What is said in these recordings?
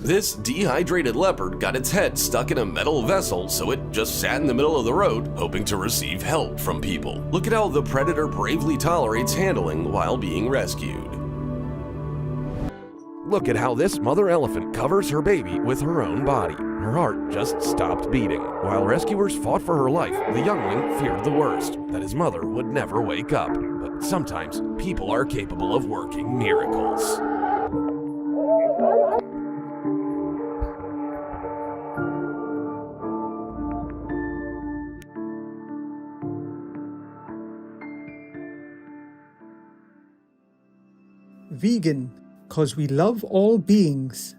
This dehydrated leopard got its head stuck in a metal vessel, so it just sat in the middle of the road, hoping to receive help from people. Look at how the predator bravely tolerates handling while being rescued. Look at how this mother elephant covers her baby with her own body. Her heart just stopped beating. While rescuers fought for her life, the youngling feared the worst, that his mother would never wake up. But sometimes, people are capable of working miracles. Vegan, 'cause we love all beings.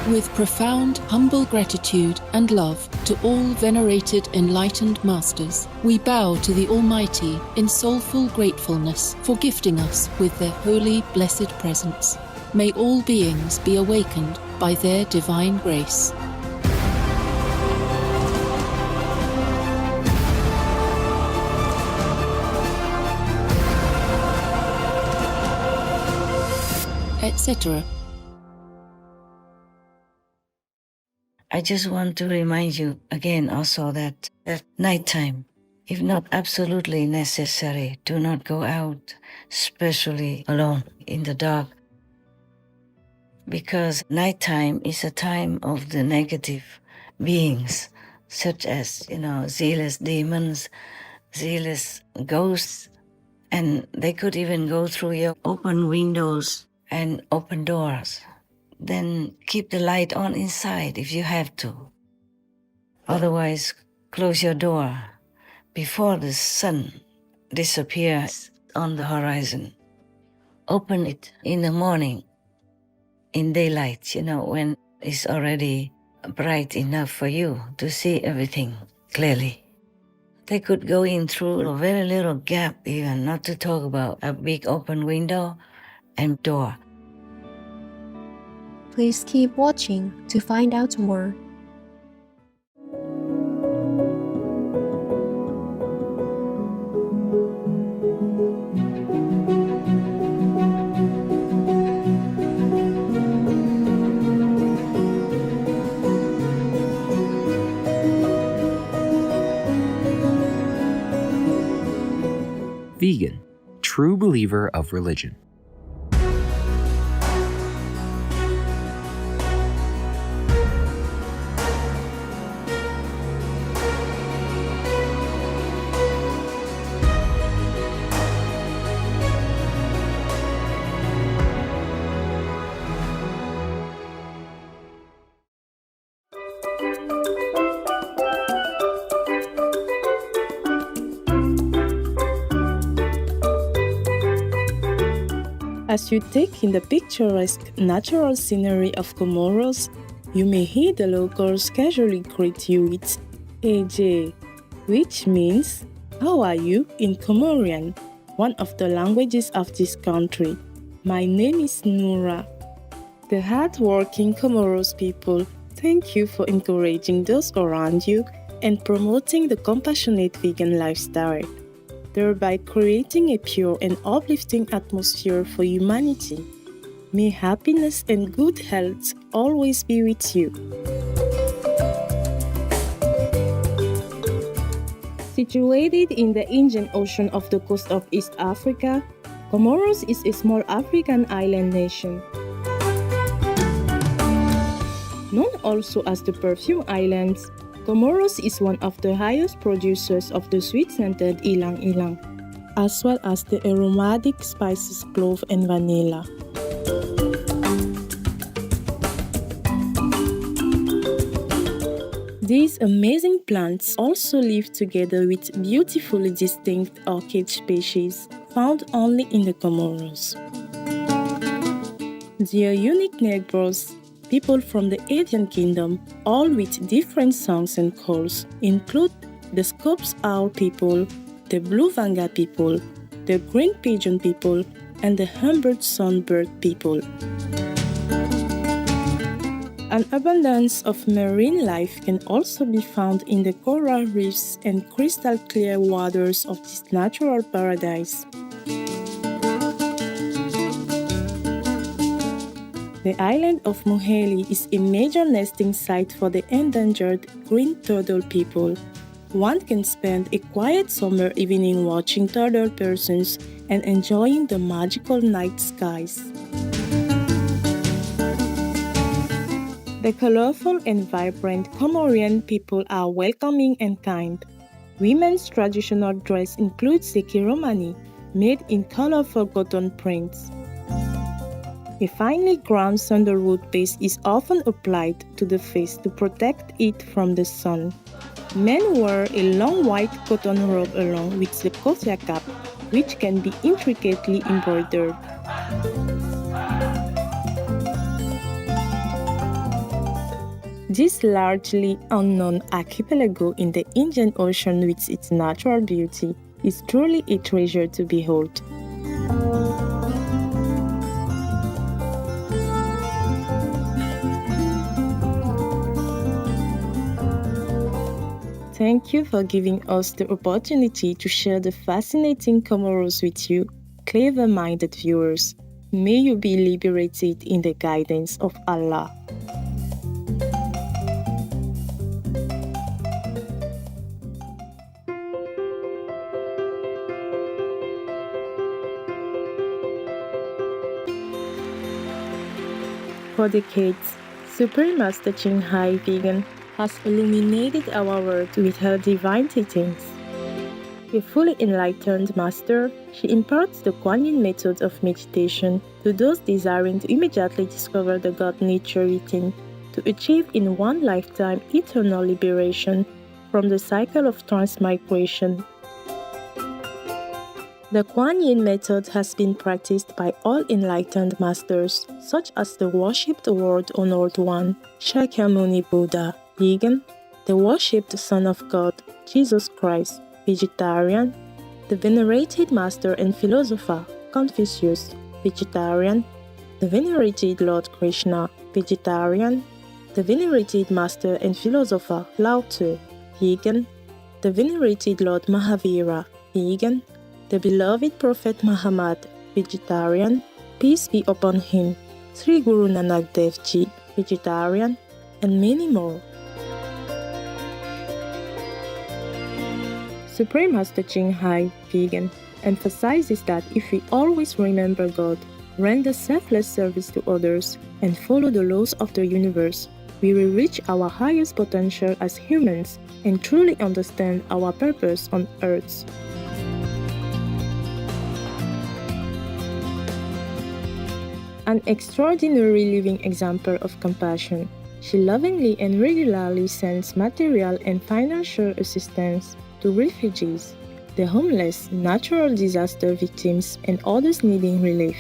With profound, humble gratitude and love to all venerated enlightened masters, we bow to the Almighty in soulful gratefulness for gifting us with their holy, blessed presence. May all beings be awakened by their divine grace. Etc. I just want to remind you again also that at nighttime, if not absolutely necessary, do not go out, especially alone in the dark. Because nighttime is a time of the negative beings, such as, zealous demons, zealous ghosts, and they could even go through your open windows and open doors. Then keep the light on inside if you have to. Otherwise, close your door before the sun disappears on the horizon. Open it in the morning, in daylight, when it's already bright enough for you to see everything clearly. They could go in through a very little gap even, not to talk about a big open window and door. Please keep watching to find out more. Vegan, true believer of religion. As you take in the picturesque natural scenery of Comoros, you may hear the locals casually greet you with "AJ," which means "How are you?" in Comorian, one of the languages of this country. My name is Noura. The hard-working Comoros people thank you for encouraging those around you and promoting the compassionate vegan lifestyle, thereby creating a pure and uplifting atmosphere for humanity. May happiness and good health always be with you. Situated in the Indian Ocean off the coast of East Africa, Comoros is a small African island nation. Known also as the Perfume Islands, Comoros is one of the highest producers of the sweet-scented ilang-ilang, as well as the aromatic spices clove and vanilla. These amazing plants also live together with beautifully distinct orchid species found only in the Comoros. Their unique neighbors, people from the Indian Kingdom, all with different songs and calls, include the Scopes Owl people, the Blue Vanga people, the Green Pigeon people, and the Humboldt Sunbird people. An abundance of marine life can also be found in the coral reefs and crystal clear waters of this natural paradise. The island of Muheli is a major nesting site for the endangered green turtle people. One can spend a quiet summer evening watching turtle persons and enjoying the magical night skies. The colorful and vibrant Comorian people are welcoming and kind. Women's traditional dress includes the kiromani, made in colorful cotton prints. A finely ground sandalwood base is often applied to the face to protect it from the sun. Men wear a long white cotton robe along with the kotia cap, which can be intricately embroidered. This largely unknown archipelago in the Indian Ocean with its natural beauty is truly a treasure to behold. Thank you for giving us the opportunity to share the fascinating Comoros with you, clever-minded viewers. May you be liberated in the guidance of Allah. For decades, Supreme Master Ching Hai Vegan has illuminated our world with her divine teachings. A fully enlightened master, she imparts the Kuan Yin method of meditation to those desiring to immediately discover the God nature within, to achieve in one lifetime eternal liberation from the cycle of transmigration. The Kuan Yin method has been practiced by all enlightened masters, such as the worshipped world-honored one, Shakyamuni Buddha, vegan, the worshipped Son of God, Jesus Christ, vegetarian, the venerated master and philosopher, Confucius, vegetarian, the venerated Lord Krishna, vegetarian, the venerated master and philosopher, Lao Tzu, vegan, the venerated Lord Mahavira, vegan, the beloved Prophet Muhammad, vegetarian, peace be upon him, Sri Guru Nanak Dev Ji, vegetarian, and many more. Supreme Master Ching Hai, vegan, emphasizes that if we always remember God, render selfless service to others, and follow the laws of the universe, we will reach our highest potential as humans and truly understand our purpose on earth. An extraordinary living example of compassion, she lovingly and regularly sends material and financial assistance to refugees, the homeless, natural disaster victims, and others needing relief.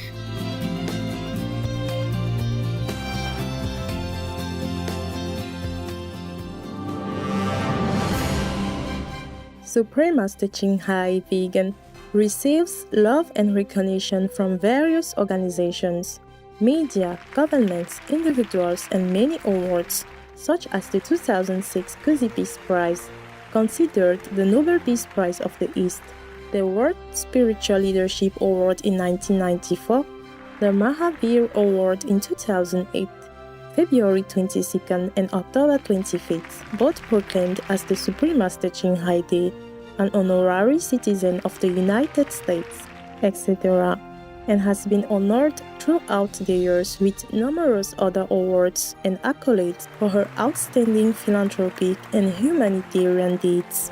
Supreme Master Ching Hai Vegan receives love and recognition from various organizations, media, governments, individuals, and many awards, such as the 2006 Cozy Peace Prize, considered the Nobel Peace Prize of the East, the World Spiritual Leadership Award in 1994, the Mahavir Award in 2008, February 22nd and October 25th, both proclaimed as the Supreme Master Ching Hai Day, an honorary citizen of the United States, etc., and has been honored throughout the years with numerous other awards and accolades for her outstanding philanthropic and humanitarian deeds.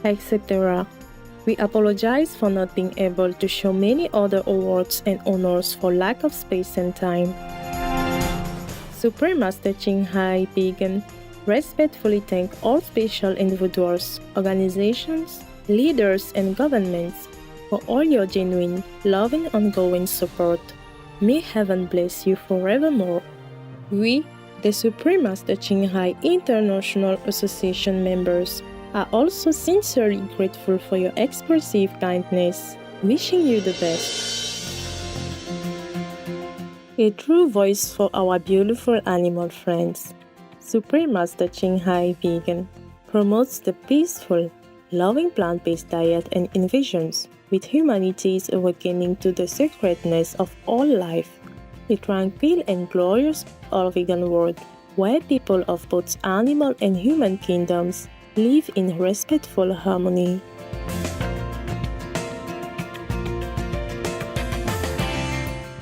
etc. We apologize for not being able to show many other awards and honors for lack of space and time. Supreme Master Ching Hai Vegan respectfully thank all special individuals, organizations, leaders, and governments for all your genuine, loving, ongoing support. May heaven bless you forevermore. We, the Supreme Master Ching Hai International Association members, are also sincerely grateful for your expressive kindness, wishing you the best. A true voice for our beautiful animal friends. Supreme Master Ching Hai Vegan promotes the peaceful, loving plant-based diet and envisions with humanity's awakening to the sacredness of all life, a tranquil and glorious all-vegan world where people of both animal and human kingdoms live in respectful harmony.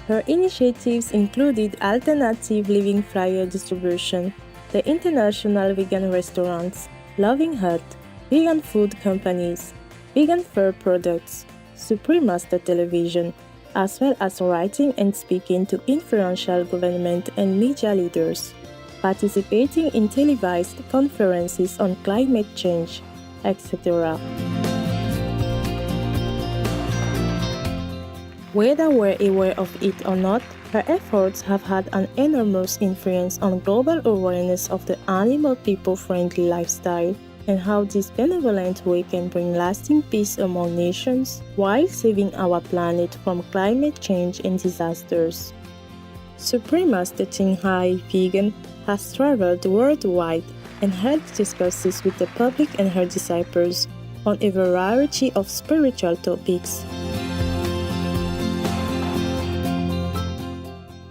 Her initiatives included alternative living flyer distribution, the International Vegan Restaurants, Loving Hut, vegan food companies, vegan fur products, Supreme Master Television, as well as writing and speaking to influential government and media leaders, participating in televised conferences on climate change, etc. Whether we're aware of it or not, her efforts have had an enormous influence on global awareness of the animal people-friendly lifestyle and how this benevolent way can bring lasting peace among nations while saving our planet from climate change and disasters. Supreme Master Ching Hai Vegan has traveled worldwide and held discourses with the public and her disciples on a variety of spiritual topics.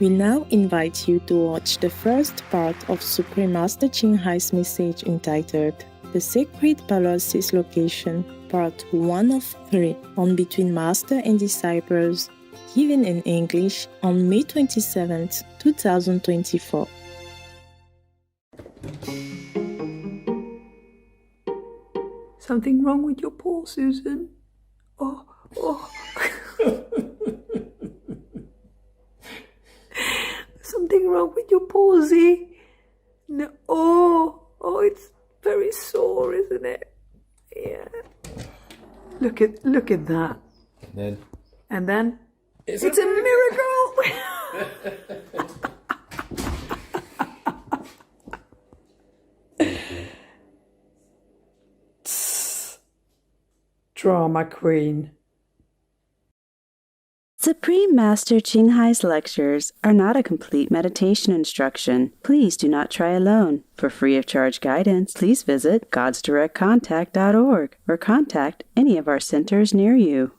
We now invite you to watch the first part of Supreme Master Ching Hai's message entitled The Sacred Palace's Location, Part 1 of 3, on Between Master and Disciples, given in English on May 27, 2024. Something wrong with your paw, Susan? Oh. Something wrong with your paw-y? No. Oh, it's very sore, isn't it? Yeah. Look at that. And then it's a miracle. Drama queen. Supreme Master Ching Hai's lectures are not a complete meditation instruction. Please do not try alone. For free of charge guidance, please visit godsdirectcontact.org or contact any of our centers near you.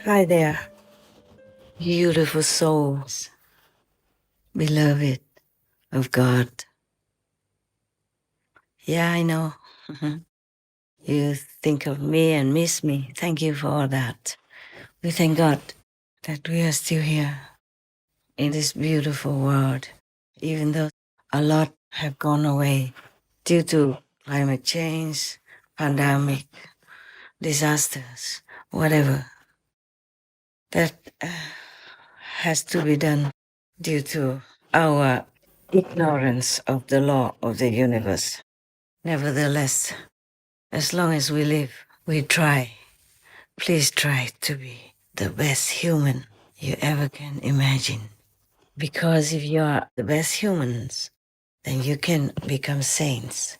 Hi there, beautiful souls, beloved of God. Yeah, I know. You think of me and miss me. Thank you for all that. We thank God that we are still here in this beautiful world, even though a lot have gone away due to climate change, pandemic, disasters, whatever. That has to be done due to our ignorance of the law of the universe. Nevertheless, as long as we live, we try. Please try to be the best human you ever can imagine. Because if you are the best humans, then you can become saints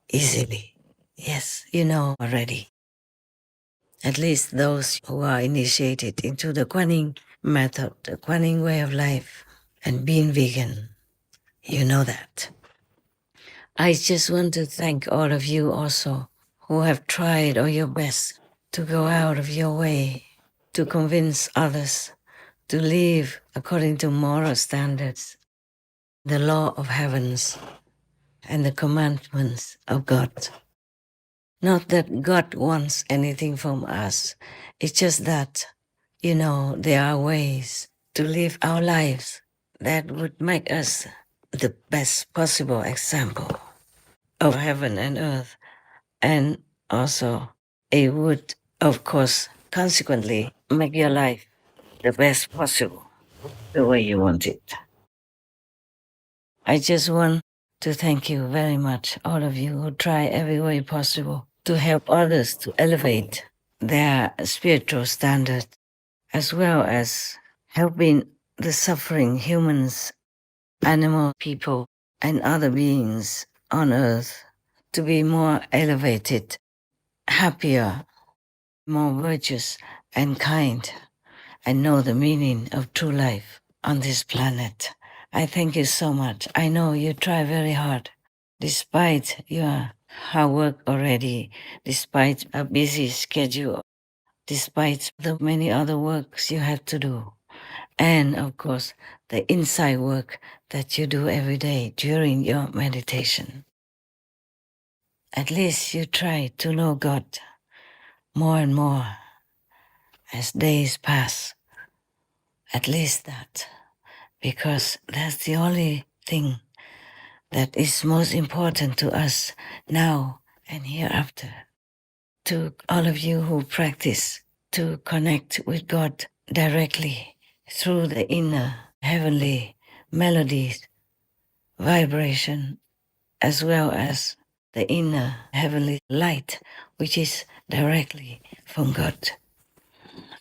easily. Yes, you know already. At least those who are initiated into the Kuan method, the Kuan way of life, and being vegan, you know that. I just want to thank all of you also who have tried all your best to go out of your way to convince others to live according to moral standards, the law of heavens, and the commandments of God. Not that God wants anything from us. It's just that, there are ways to live our lives that would make us the best possible example of heaven and earth. And also, it would, of course, consequently make your life the best possible, the way you want it. I just want to thank you very much, all of you who try every way possible to help others to elevate their spiritual standard, as well as helping the suffering humans, animal people, and other beings on earth to be more elevated, happier, more virtuous and kind, and know the meaning of true life on this planet. I thank you so much. I know you try very hard, despite your hard work already, despite a busy schedule, despite the many other works you have to do, and of course, the inside work that you do every day during your meditation. At least you try to know God more and more as days pass. At least that, because that's the only thing that is most important to us now and hereafter. To all of you who practice to connect with God directly through the inner heavenly melodies, vibration, as well as the inner heavenly light, which is directly from God.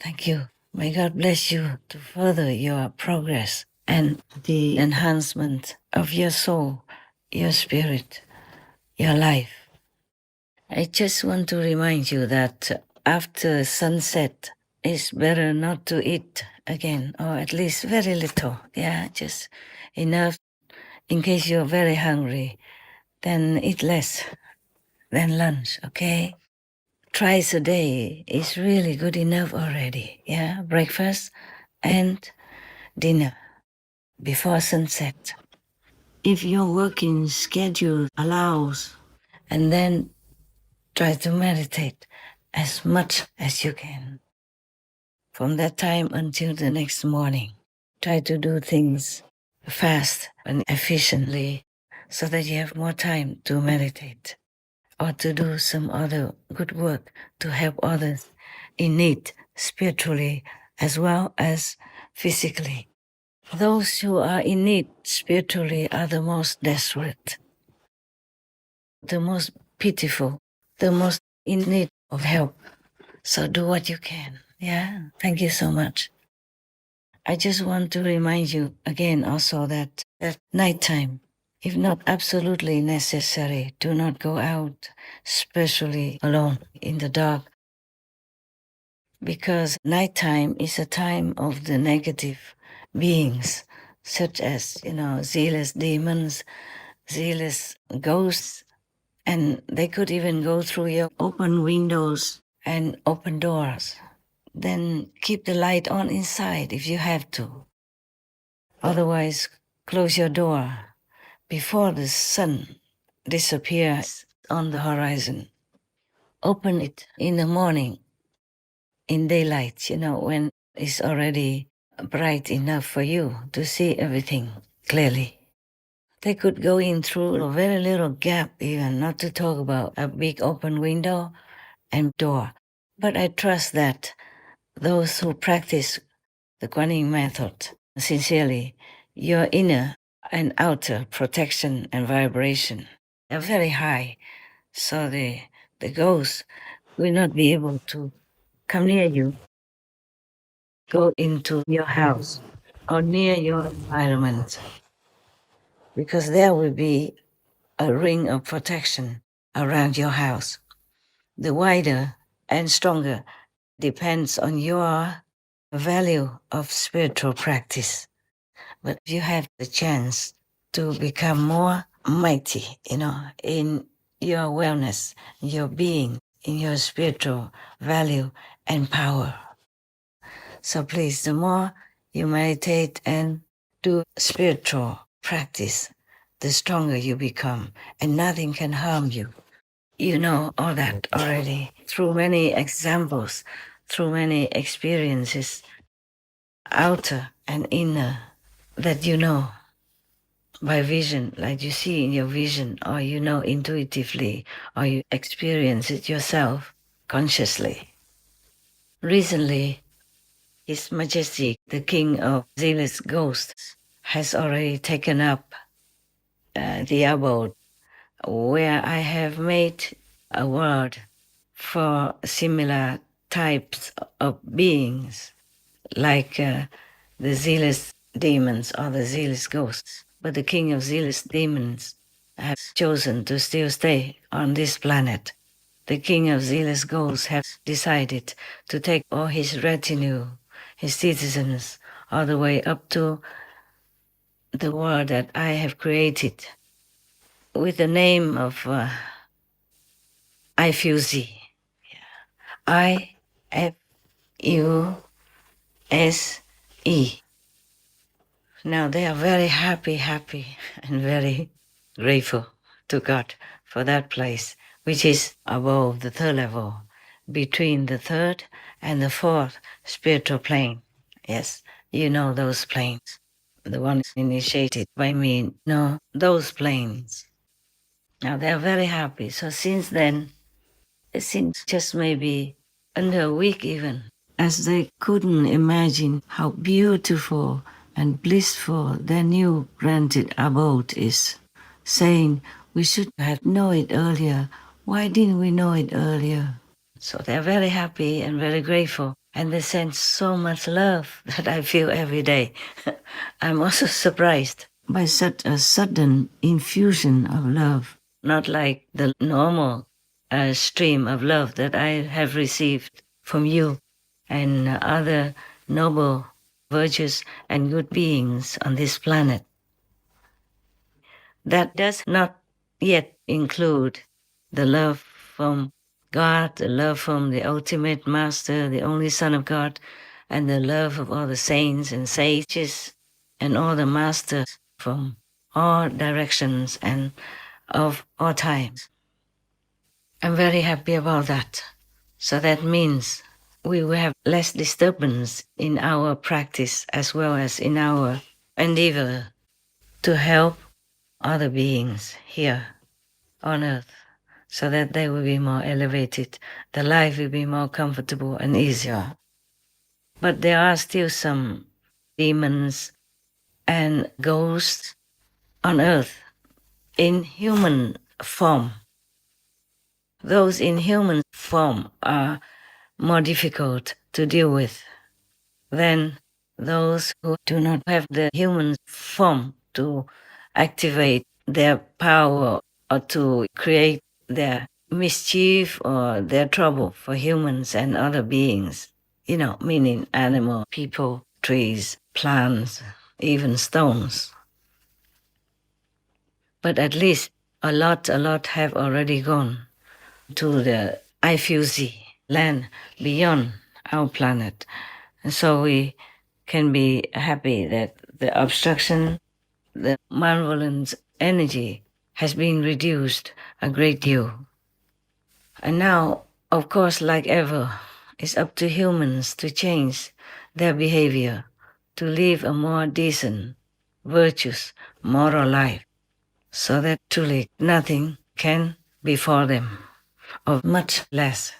Thank you. May God bless you to further your progress and the enhancement of your soul, your spirit, your life. I just want to remind you that after sunset, it's better not to eat again, or at least very little. Yeah, just enough in case you're very hungry. Then eat less than lunch, okay? Twice a day is really good enough already. Yeah, breakfast and dinner before sunset. If your working schedule allows, and then try to meditate as much as you can. From that time until the next morning, try to do things fast and efficiently so that you have more time to meditate or to do some other good work to help others in need spiritually as well as physically. Those who are in need spiritually are the most desperate, the most pitiful, the most in need of help. So do what you can. Yeah, thank you so much. I just want to remind you again also that at nighttime, if not absolutely necessary, do not go out, especially alone in the dark, because nighttime is a time of the negative beings, such as, zealous demons, zealous ghosts, and they could even go through your open windows and open doors. Then keep the light on inside if you have to. Otherwise, close your door before the sun disappears on the horizon. Open it in the morning, in daylight, when it's already bright enough for you to see everything clearly. They could go in through a very little gap even, not to talk about a big open window and door. But I trust that those who practice the Kuan Yin method sincerely, your inner and outer protection and vibration are very high, so the ghosts will not be able to come near you, go into your house or near your environment, because there will be a ring of protection around your house. The wider and stronger depends on your value of spiritual practice. But you have the chance to become more mighty, in your wellness, your being, in your spiritual value and power. So please, the more you meditate and do spiritual practice, the stronger you become, and nothing can harm you. You know all that already through many examples, through many experiences, outer and inner, that you know by vision, like you see in your vision, or you know intuitively, or you experience it yourself consciously. Recently, His Majesty, the King of Zealous Ghosts, has already taken up the abode where I have made a word for similar types of beings, like the zealous demons or the zealous ghosts. But the king of zealous demons has chosen to still stay on this planet. The king of zealous ghosts has decided to take all his retinue, his citizens, all the way up to the world that I have created with the name of IFUZ. IFUSE. Now they are very happy and very grateful to God for that place, which is above the third level, between the third and the fourth spiritual plane. Yes, you know those planes. The ones initiated by me know those planes. Now they are very happy. So since then, since just maybe under a week even, as they couldn't imagine how beautiful and blissful their new granted abode is, saying, we should have known it earlier. Why didn't we know it earlier? So they're very happy and very grateful, and they send so much love that I feel every day. I'm also surprised by such a sudden infusion of love, not like the normal stream of love that I have received from you and other noble, virtuous, and good beings on this planet. That does not yet include the love from God, the love from the ultimate master, the only Son of God, and the love of all the saints and sages and all the masters from all directions and of all times. I'm very happy about that. So that means we will have less disturbance in our practice as well as in our endeavor to help other beings here on earth so that they will be more elevated, the life will be more comfortable and easier. But there are still some demons and ghosts on earth in human form. Those in human form are more difficult to deal with than those who do not have the human form to activate their power or to create their mischief or their trouble for humans and other beings. You know, meaning animal, people, trees, plants, even stones. But at least a lot have already gone to the IFUZ land beyond our planet. And so we can be happy that the obstruction, the malevolent energy has been reduced a great deal. And now, of course, like ever, it's up to humans to change their behavior, to live a more decent, virtuous, moral life, so that truly nothing can befall them, or much less,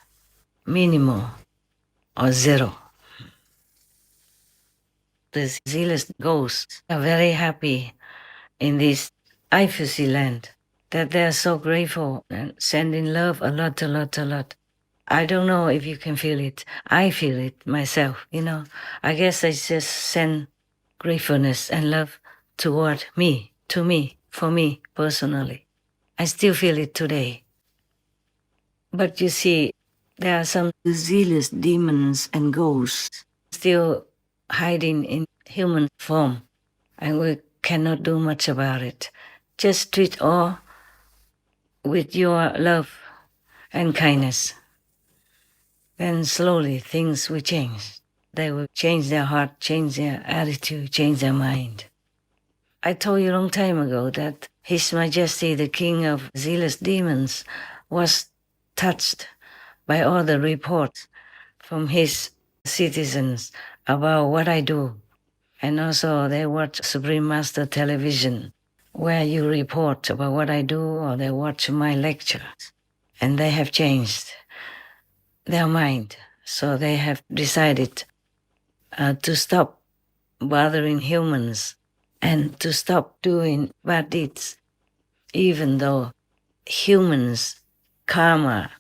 minimal, or zero. The zealous ghosts are very happy in this Ifusi land, that they're so grateful and sending love a lot. I don't know if you can feel it. I feel it myself, you know. I guess I just send gratefulness and love toward me, to me, for me personally. I still feel it today. But you see, there are some zealous demons and ghosts still hiding in human form, and we cannot do much about it. Just treat all with your love and kindness. Then slowly things will change. they will change their heart, change their attitude, change their mind. I told you a long time ago that His Majesty, the King of Zealous Demons, was touched by all the reports from his citizens about what I do. And also they watch Supreme Master television, where you report about what I do, or they watch my lectures. And they have changed their mind. So they have decided to stop bothering humans and to stop doing bad deeds, even though humans' karma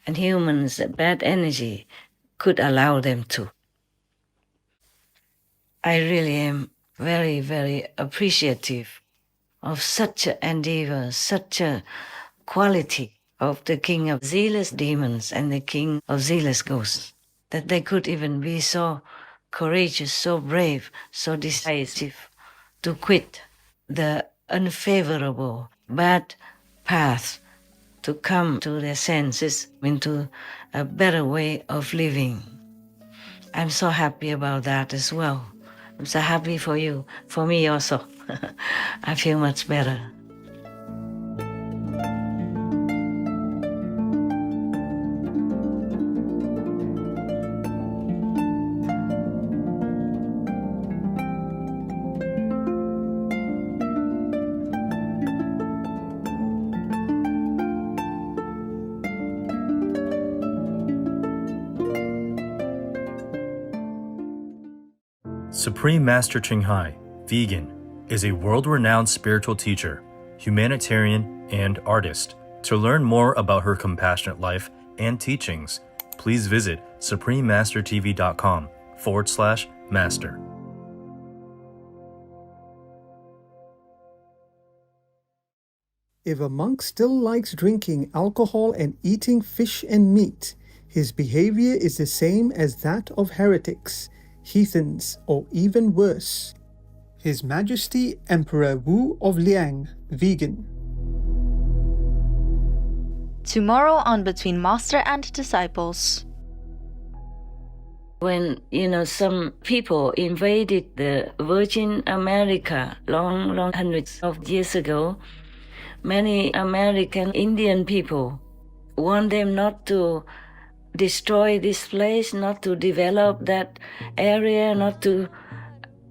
and humans' bad energy could allow them to. I really am very, very appreciative of such an endeavor, such a quality of the King of Zealous Demons and the King of Zealous Ghosts, that they could even be so courageous, so brave, so decisive to quit the unfavorable, bad path to come to their senses, into a better way of living. I'm so happy about that as well. I'm so happy for you, for me also. I feel much better. Supreme Master Ching Hai, vegan, is a world-renowned spiritual teacher, humanitarian, and artist. To learn more about her compassionate life and teachings, please visit suprememastertv.com/master. If a monk still likes drinking alcohol and eating fish and meat, his behavior is the same as that of heretics, heathens, or even worse. His Majesty Emperor Wu of Liang, vegan. Tomorrow on Between Master and Disciples. When, some people invaded the Virgin America long hundreds of years ago, many American Indian people want them not to destroy this place, not to develop that area, not to,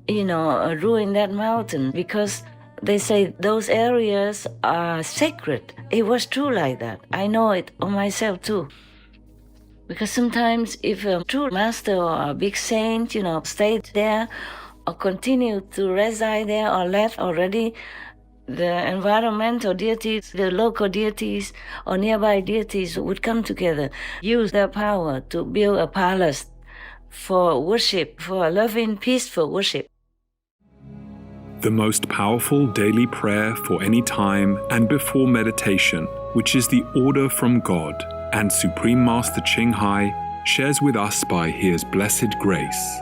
ruin that mountain, because they say those areas are sacred. It was true like that. I know it on myself too. Because sometimes if a true master or a big saint, stayed there or continued to reside there or left already, the environmental deities, the local deities or nearby deities would come together, use their power to build a palace for worship, for a loving, peaceful worship. The most powerful daily prayer for any time and before meditation, which is the order from God and Supreme Master Ching Hai shares with us by His blessed grace.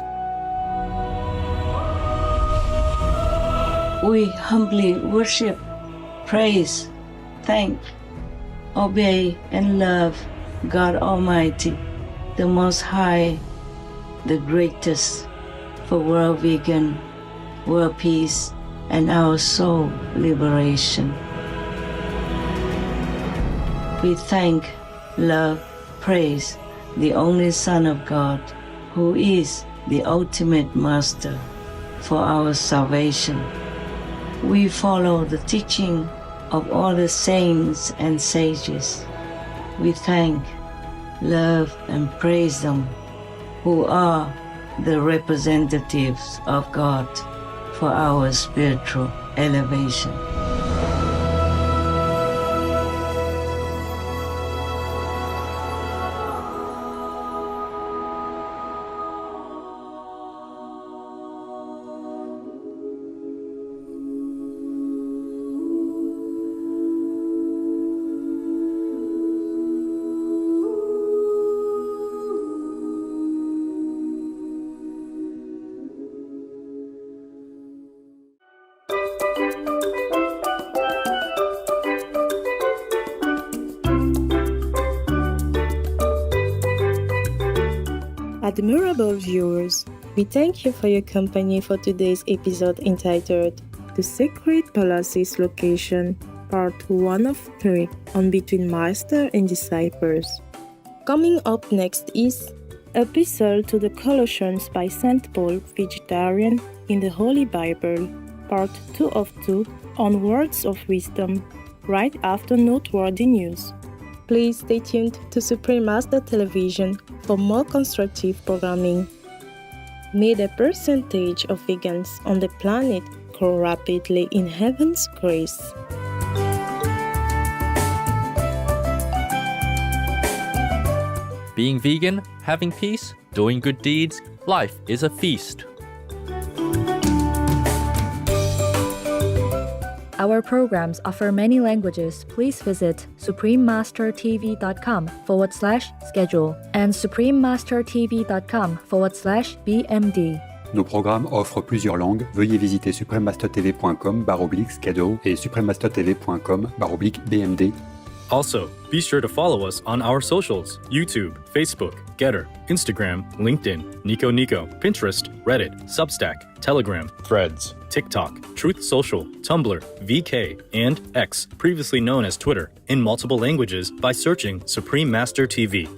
We humbly worship, praise, thank, obey, and love God Almighty, the Most High, the greatest, for world vegan, world peace, and our soul liberation. We thank, love, praise the only Son of God, who is the ultimate Master for our salvation. We follow the teaching of all the saints and sages. We thank, love, and praise them, who are the representatives of God for our spiritual elevation. Admirable viewers, we thank you for your company for today's episode entitled The Secret Palace's Location, Part 1 of 3 on Between Master and Disciples. Coming up next is Epistle to the Colossians by St. Paul, Vegetarian, in the Holy Bible, Part 2 of 2 on Words of Wisdom, right after noteworthy news. Please stay tuned to Supreme Master Television for more constructive programming. May the percentage of vegans on the planet grow rapidly in heaven's grace. Being vegan, having peace, doing good deeds, life is a feast. Our programs offer many languages. Please visit suprememastertv.com/schedule and suprememastertv.com/BMD. Nos programmes offrent plusieurs langues. Veuillez visiter suprememastertv.com/schedule et suprememastertv.com/BMD. Also, be sure to follow us on our socials: YouTube, Facebook, Getter, Instagram, LinkedIn, Nico, Pinterest, Reddit, Substack, Telegram, Threads, TikTok, Truth Social, Tumblr, VK, and X, previously known as Twitter, in multiple languages by searching Supreme Master TV.